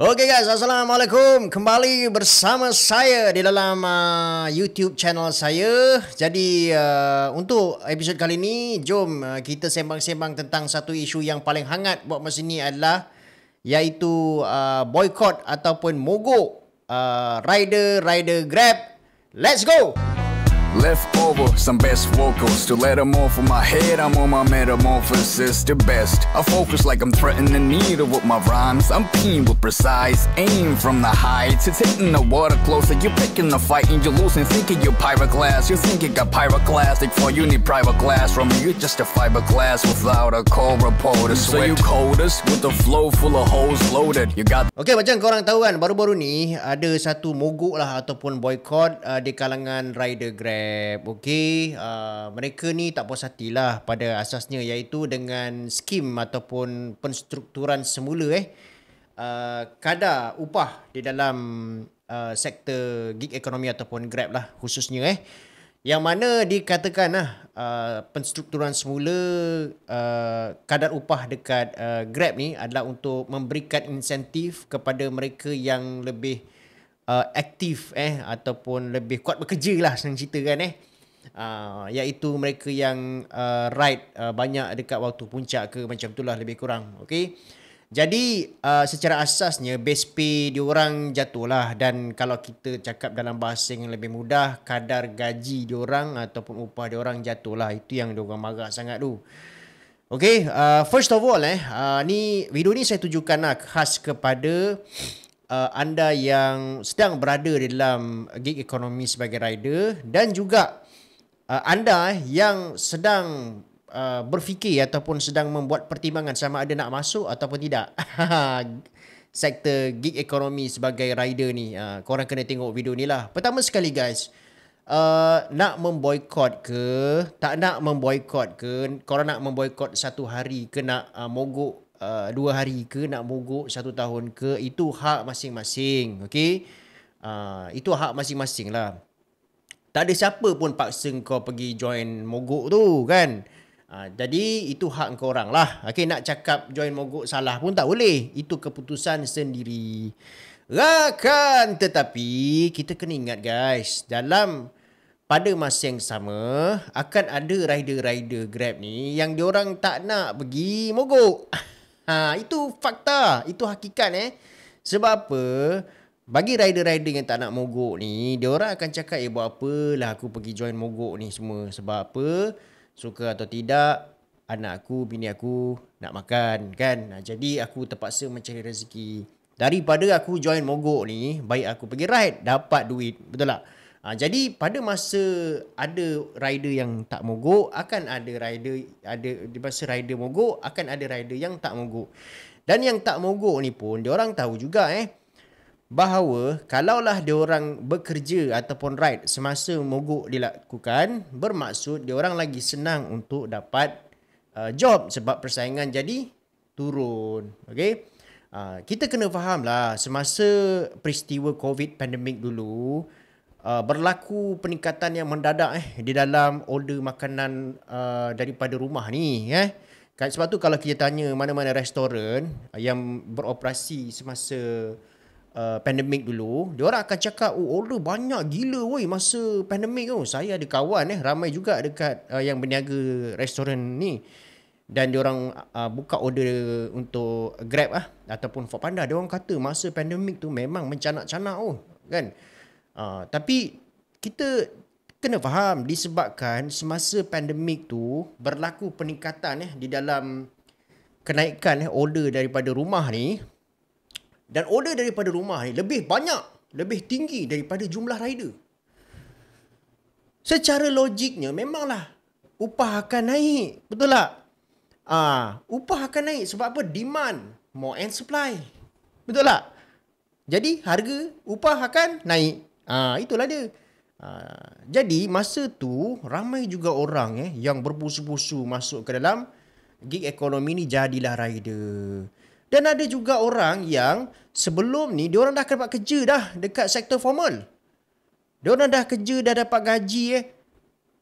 Oke guys, Assalamualaikum. Kembali bersama saya di dalam YouTube channel saya. Jadi untuk episod kali ini, jom kita sembang-sembang tentang satu isu yang paling hangat buat masa ini adalah iaitu boycott ataupun mogok rider Grab. Let's go! Leftover, some best vocals to let them off of my head. I'm on my metamorphosis, the best. I focus like I'm threatening the needle with my rhymes. I'm keen with precise aim from the heights. It's hitting the water closer. You're picking the fight and you're losing. Thinking you're pyroclast. You think you got pyroclastic for you need private class from me. You're just a fiberglass without a core reporter. So you coders with a flow full of holes loaded. You got. Okay, macam korang tahu kan, baru-baru ni ada satu mogok lah ataupun boycott di kalangan rider Grab. Okey, mereka ni tak puas hati lah pada asasnya, iaitu dengan skim ataupun penstrukturan semula kadar upah di dalam sektor gig ekonomi ataupun Grab lah khususnya yang mana dikatakan penstrukturan semula kadar upah dekat Grab ni adalah untuk memberikan insentif kepada mereka yang lebih aktif ataupun lebih kuat bekerja lah senang cerita kan iaitu mereka yang ride banyak dekat waktu puncak ke macam itulah lebih kurang. Okey. Jadi secara asasnya base pay diorang jatuh lah, dan kalau kita cakap dalam bahasa yang lebih mudah, kadar gaji diorang ataupun upah diorang jatuh lah. Itu yang diorang marah sangat tu. Okey, first of all ni video ni saya tujukan lah khas kepada anda yang sedang berada di dalam gig ekonomi sebagai rider, dan juga anda yang sedang berfikir ataupun sedang membuat pertimbangan sama ada nak masuk ataupun tidak sektor gig ekonomi sebagai rider ni. Korang kena tengok video ni lah. Pertama sekali guys, nak memboikot ke, tak nak memboikot ke, korang nak memboikot satu hari ke, nak mogok 2 hari ke, nak mogok 1 tahun ke, itu hak masing-masing. Okay, itu hak masing-masing lah. Tak ada siapa pun paksa kau pergi join mogok tu kan. Jadi itu hak korang lah. Okay, nak cakap join mogok salah pun tak boleh. Itu keputusan sendiri. Rakan, tetapi kita kena ingat guys, pada masa yang sama akan ada rider-rider Grab ni yang diorang tak nak pergi mogok. Itu fakta, itu hakikat Sebab apa? Bagi rider-rider yang tak nak mogok ni, diorang akan cakap buat apalah aku pergi join mogok ni semua. Sebab apa? Suka atau tidak, anak aku, bini aku nak makan kan. Jadi aku terpaksa mencari rezeki. Daripada aku join mogok ni, baik aku pergi ride, dapat duit. Betul tak? Jadi pada masa ada rider yang tak mogok, akan ada rider, di masa rider mogok, akan ada rider yang tak mogok. Dan yang tak mogok ni pun, diorang tahu juga bahawa kalaulah diorang bekerja ataupun ride semasa mogok dilakukan, bermaksud diorang lagi senang untuk dapat job sebab persaingan jadi turun. Okay? Kita kena faham lah, semasa peristiwa COVID pandemik dulu, berlaku peningkatan yang mendadak di dalam order makanan daripada rumah ni sebab tu kalau kita tanya mana-mana restoran yang beroperasi semasa pandemik dulu, diorang akan cakap order banyak gila woi masa pandemik tu. Saya ada kawan ramai juga dekat yang berniaga restoran ni, dan diorang buka order untuk Grab ataupun Foodpanda. Diorang kata masa pandemik tu memang mencanak-canak kan. Tapi kita kena faham, disebabkan semasa pandemik tu berlaku peningkatan di dalam kenaikan order daripada rumah ni, dan order daripada rumah ni lebih banyak, lebih tinggi daripada jumlah rider. Secara logiknya memanglah upah akan naik, betul tak? Upah akan naik sebab apa? Demand, more and supply, betul tak? Jadi harga upah akan naik. Itulah dia. Jadi masa tu ramai juga orang yang berpusu-pusu masuk ke dalam gig ekonomi ni, jadilah rider. Dan ada juga orang yang sebelum ni diorang dah dapat kerja dah dekat sektor formal. Diorang dah kerja, dah dapat gaji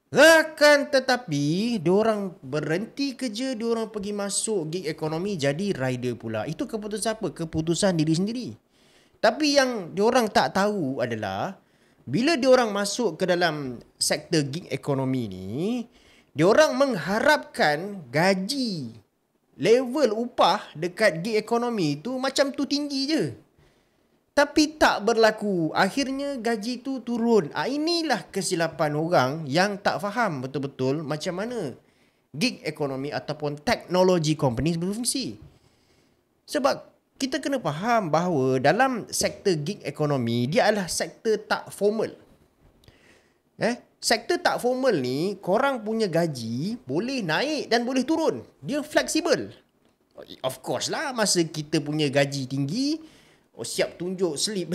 Akan tetapi diorang berhenti kerja, diorang pergi masuk gig ekonomi jadi rider pula. Itu keputusan apa? Keputusan diri sendiri. Tapi yang diorang tak tahu adalah bila diorang masuk ke dalam sektor gig ekonomi ni, diorang mengharapkan gaji level upah dekat gig ekonomi tu macam tu tinggi je. Tapi tak berlaku. Akhirnya gaji tu turun. Inilah kesilapan orang yang tak faham betul-betul macam mana gig ekonomi ataupun teknologi companies berfungsi. Sebab kita kena faham bahawa dalam sektor gig ekonomi, dia adalah sektor tak formal. Sektor tak formal ni, korang punya gaji boleh naik dan boleh turun. Dia fleksibel. Of course lah, masa kita punya gaji tinggi, siap tunjuk slip.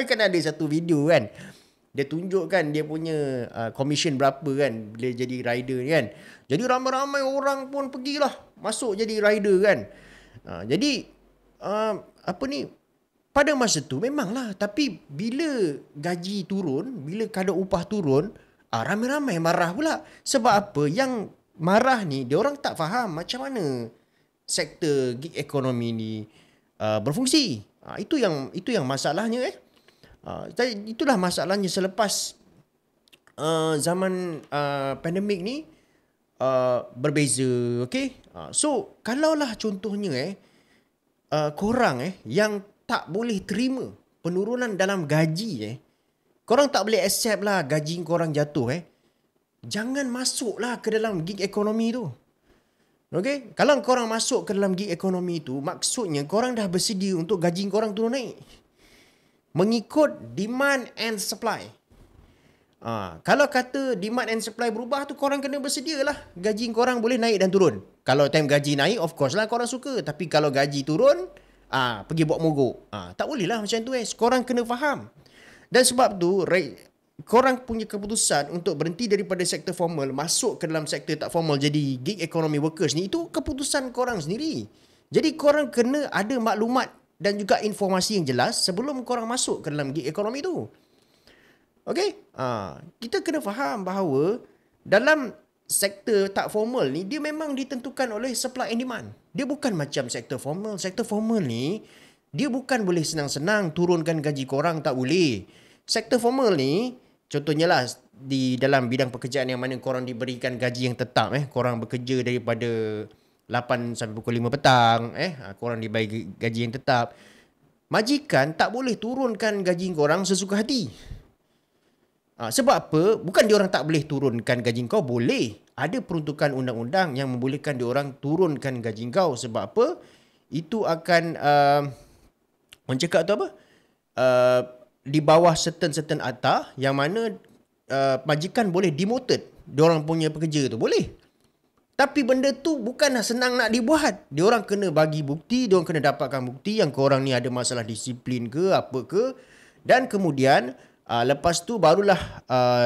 Kan ada satu video kan, dia tunjuk kan dia punya commission berapa kan bila jadi rider kan. Jadi ramai-ramai orang pun pergilah masuk jadi rider kan. Jadi pada masa tu memanglah, tapi bila gaji turun, bila kadar upah turun, ramai-ramai marah pula. Sebab apa? Yang marah ni dia orang tak faham macam mana sektor gig ekonomi ni berfungsi. Itu yang masalahnya itulah masalahnya selepas zaman pandemik ni berbeza, okey. So kalaulah contohnya korang yang tak boleh terima penurunan dalam gaji korang tak boleh accept lah gaji korang jatuh jangan masuklah ke dalam gig ekonomi tu. Okey, kalau korang masuk ke dalam gig ekonomi tu, maksudnya korang dah bersedia untuk gaji korang turun naik. Mengikut demand and supply. Kalau kata demand and supply berubah tu, korang kena bersedia lah. Gaji korang boleh naik dan turun. Kalau time gaji naik, of course lah korang suka. Tapi kalau gaji turun, pergi buat mogok. Tak boleh lah macam tu Korang kena faham. Dan sebab tu, korang punya keputusan untuk berhenti daripada sektor formal masuk ke dalam sektor tak formal jadi gig economy workers ni, itu keputusan korang sendiri. Jadi korang kena ada maklumat dan juga informasi yang jelas sebelum korang masuk ke dalam gig economy tu. Okey? Kita kena faham bahawa dalam sektor tak formal ni dia memang ditentukan oleh supply and demand. Dia bukan macam sektor formal. Sektor formal ni dia bukan boleh senang-senang turunkan gaji korang, tak boleh. Sektor formal ni contohnya lah di dalam bidang pekerjaan yang mana korang diberikan gaji yang tetap korang bekerja daripada 8 sampai pukul 5 petang korang dibagi gaji yang tetap. Majikan tak boleh turunkan gaji korang sesuka hati. Sebab apa? Bukan diorang tak boleh turunkan gaji kau, boleh. Ada peruntukan undang-undang yang membolehkan diorang turunkan gaji kau. Sebab apa? Itu akan orang cakap tu apa? Di bawah certain atah yang mana majikan boleh demoted diorang punya pekerja tu, boleh. Tapi benda tu bukanlah senang nak dibuat. Diorang kena bagi bukti, diorang kena dapatkan bukti yang korang ni ada masalah disiplin ke apa ke, dan kemudian lepas tu barulah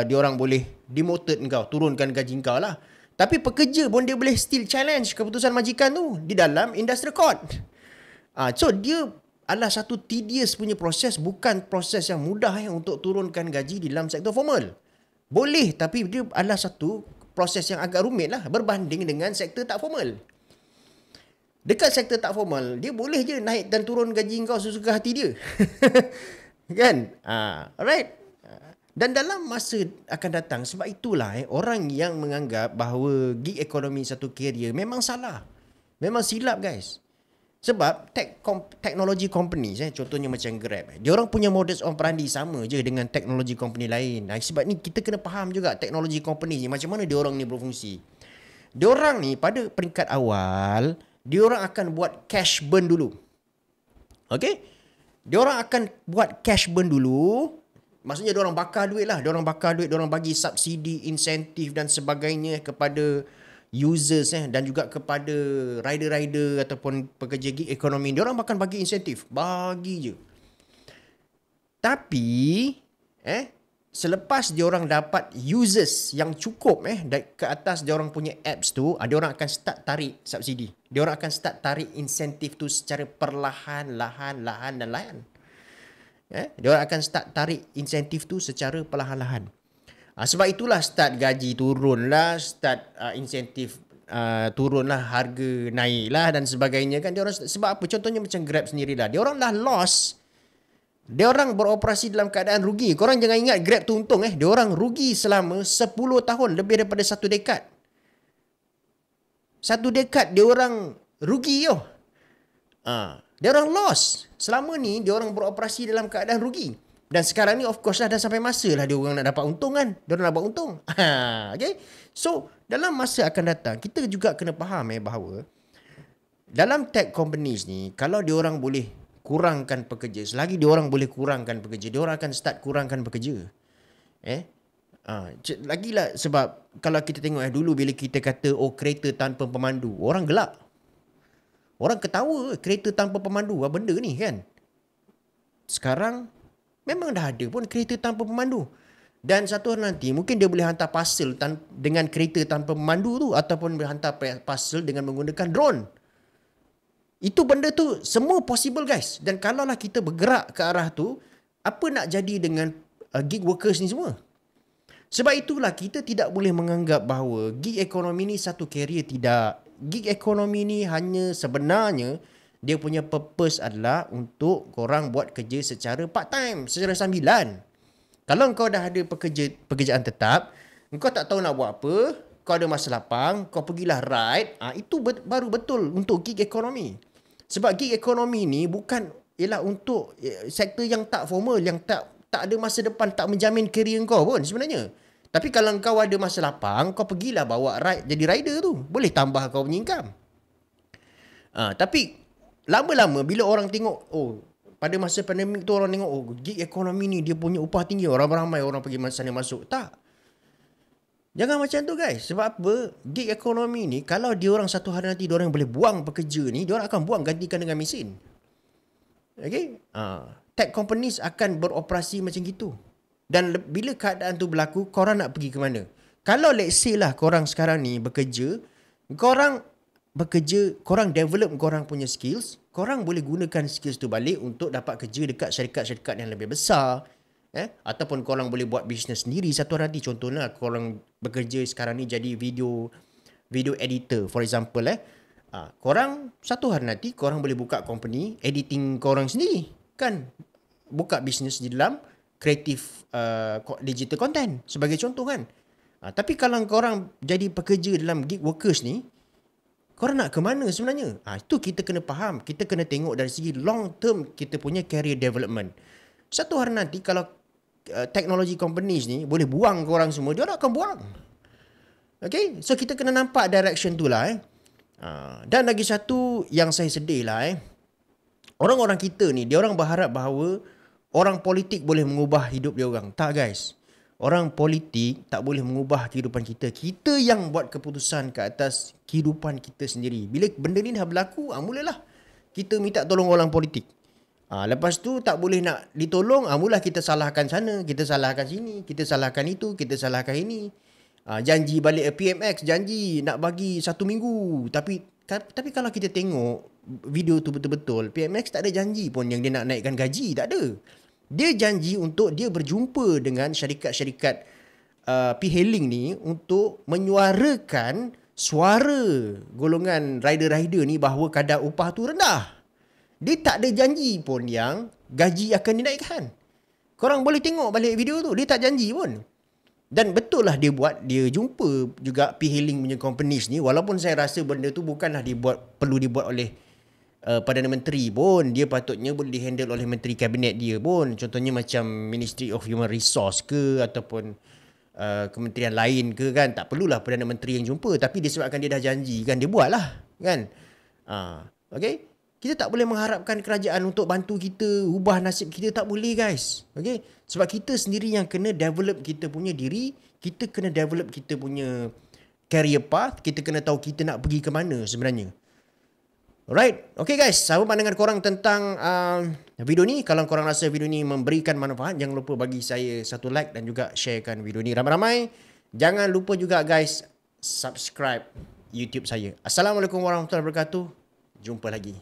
diorang boleh demoted kau, turunkan gaji kau lah. Tapi pekerja pun dia boleh still challenge keputusan majikan tu di dalam industrial court. So dia adalah satu tedious punya proses, bukan proses yang mudah untuk turunkan gaji di dalam sektor formal. Boleh, tapi dia adalah satu proses yang agak rumit lah berbanding dengan sektor tak formal. Dekat sektor tak formal, dia boleh je naik dan turun gaji kau sesuka hati dia. Kan? Alright. Dan dalam masa akan datang, sebab itulah orang yang menganggap bahawa gig ekonomi satu career memang salah. Memang silap guys. Sebab teknologi companies contohnya macam Grab, dia orang punya modus operandi sama je dengan teknologi company lain. Sebab ni kita kena faham juga teknologi company ni macam mana dia orang ni berfungsi. Dia orang ni pada peringkat awal, dia orang akan buat cash burn dulu. Okey? Dia orang akan buat cash burn dulu. Maksudnya dia orang bakar duit lah. Dia orang bakar duit, dia orang bagi subsidi, insentif dan sebagainya kepada users dan juga kepada rider-rider ataupun pekerja gig ekonomi. Dia orang akan bagi insentif, bagi je. Tapi selepas dia orang dapat users yang cukup ke atas dia orang punya apps tu, dia orang akan start tarik subsidi. Dia orang akan start tarik insentif tu secara perlahan, lahan dan lahan. Dia orang akan start tarik insentif tu secara perlahan-lahan. Sebab itulah start gaji turun lah, start insentif turun lah, harga naik lah dan sebagainya kan. Dia orang sebab apa? Contohnya macam Grab sendirilah. Dia orang dah loss Dia orang beroperasi dalam keadaan rugi. Korang jangan ingat Grab tu untung Dia orang rugi selama 10 tahun, lebih daripada 1 dekad. 1 dekad dia orang rugi yo. Dia orang loss. Selama ni dia orang beroperasi dalam keadaan rugi. Dan sekarang ni of course dah sampai masa lah dia orang nak dapat untung kan. Dia orang nak dapat untung. Okay. So, dalam masa akan datang, kita juga kena faham bahawa dalam tech companies ni, kalau dia orang boleh kurangkan pekerja, selagi dia orang boleh kurangkan pekerja, dia orang akan start kurangkan pekerja. Lagilah sebab kalau kita tengok dulu bila kita kata kereta tanpa pemandu, orang gelak. Orang ketawa kereta tanpa pemandu, apa benda ni kan. Sekarang memang dah ada pun kereta tanpa pemandu. Dan satu hari nanti mungkin dia boleh hantar parcel dengan kereta tanpa pemandu tu, ataupun boleh hantar parcel dengan menggunakan drone. Itu benda tu semua possible guys. Dan kalaulah kita bergerak ke arah tu, apa nak jadi dengan gig workers ni semua? Sebab itulah kita tidak boleh menganggap bahawa gig ekonomi ni satu career, tidak. Gig ekonomi ni hanya sebenarnya dia punya purpose adalah untuk korang buat kerja secara part time, secara sambilan. Kalau kau dah ada pekerjaan tetap, kau tak tahu nak buat apa, kau ada masa lapang, kau pergilah ride, itu baru betul untuk gig ekonomi. Sebab gig ekonomi ni bukan ialah untuk sektor yang tak formal, yang tak ada masa depan, tak menjamin career kau pun sebenarnya. Tapi kalau kau ada masa lapang, kau pergilah bawa ride, jadi rider tu. Boleh tambah kau punya income. Tapi lama-lama bila orang tengok, pada masa pandemik tu orang tengok, gig ekonomi ni dia punya upah tinggi, ramai-ramai orang pergi sana masuk. Tak. Jangan macam tu guys. Sebab apa? Gig ekonomi ni, kalau dia orang satu hari nanti dia orang boleh buang pekerja ni, dia orang akan buang, gantikan dengan mesin. Okay? Tech companies akan beroperasi macam gitu. Dan bila keadaan tu berlaku, korang nak pergi ke mana? Kalau let's say lah korang sekarang ni bekerja, korang develop korang punya skills, korang boleh gunakan skills tu balik untuk dapat kerja dekat syarikat-syarikat yang lebih besar. Ataupun korang boleh buat bisnes sendiri satu hari nanti. Contohnya korang bekerja sekarang ni jadi video editor for example. Korang satu hari nanti korang boleh buka company editing korang sendiri kan, buka bisnes di dalam kreatif digital content sebagai contoh kan. Tapi kalau korang jadi pekerja dalam gig workers ni, korang nak ke mana sebenarnya? Itu kita kena faham. Kita kena tengok dari segi long term kita punya career development. Satu hari nanti kalau technology companies ni boleh buang korang semua, dia orang akan buang. Okay? So kita kena nampak direction tu lah. Dan lagi satu yang saya sedih lah. Orang-orang kita ni, dia orang berharap bahawa orang politik boleh mengubah hidup dia orang. Tak guys. Orang politik tak boleh mengubah kehidupan kita. Kita yang buat keputusan ke atas kehidupan kita sendiri. Bila benda ni dah berlaku, mulalah kita minta tolong orang politik. Lepas tu tak boleh nak ditolong, mula kita salahkan sana, kita salahkan sini, kita salahkan itu, kita salahkan ini. Janji balik PMX, janji nak bagi 1 minggu. Tapi kalau kita tengok video tu betul-betul, PMX tak ada janji pun yang dia nak naikkan gaji, tak ada. Dia janji untuk dia berjumpa dengan syarikat-syarikat P-hailing ni untuk menyuarakan suara golongan rider-rider ni bahawa kadar upah tu rendah. Dia tak ada janji pun yang gaji akan dinaikkan. Korang boleh tengok balik video tu, dia tak janji pun. Dan betul lah dia jumpa juga P-hailing punya companies ni, walaupun saya rasa benda tu bukanlah perlu dibuat oleh Perdana Menteri pun. Dia patutnya boleh dihandle oleh Menteri Kabinet dia pun. Contohnya macam Ministry of Human Resource ke, ataupun kementerian lain ke kan. Tak perlulah Perdana Menteri yang jumpa. Tapi disebabkan dia dah janji kan, dia buat lah kan. Okay. Kita tak boleh mengharapkan kerajaan untuk bantu kita ubah nasib kita. Tak boleh guys. Okay. Sebab kita sendiri yang kena develop kita punya diri. Kita kena develop kita punya career path. Kita kena tahu kita nak pergi ke mana sebenarnya. Alright. Okay guys. Saya pandangan korang tentang video ni. Kalau korang rasa video ni memberikan manfaat, jangan lupa bagi saya satu like dan juga sharekan video ni ramai-ramai. Jangan lupa juga guys, subscribe YouTube saya. Assalamualaikum warahmatullahi wabarakatuh. Jumpa lagi.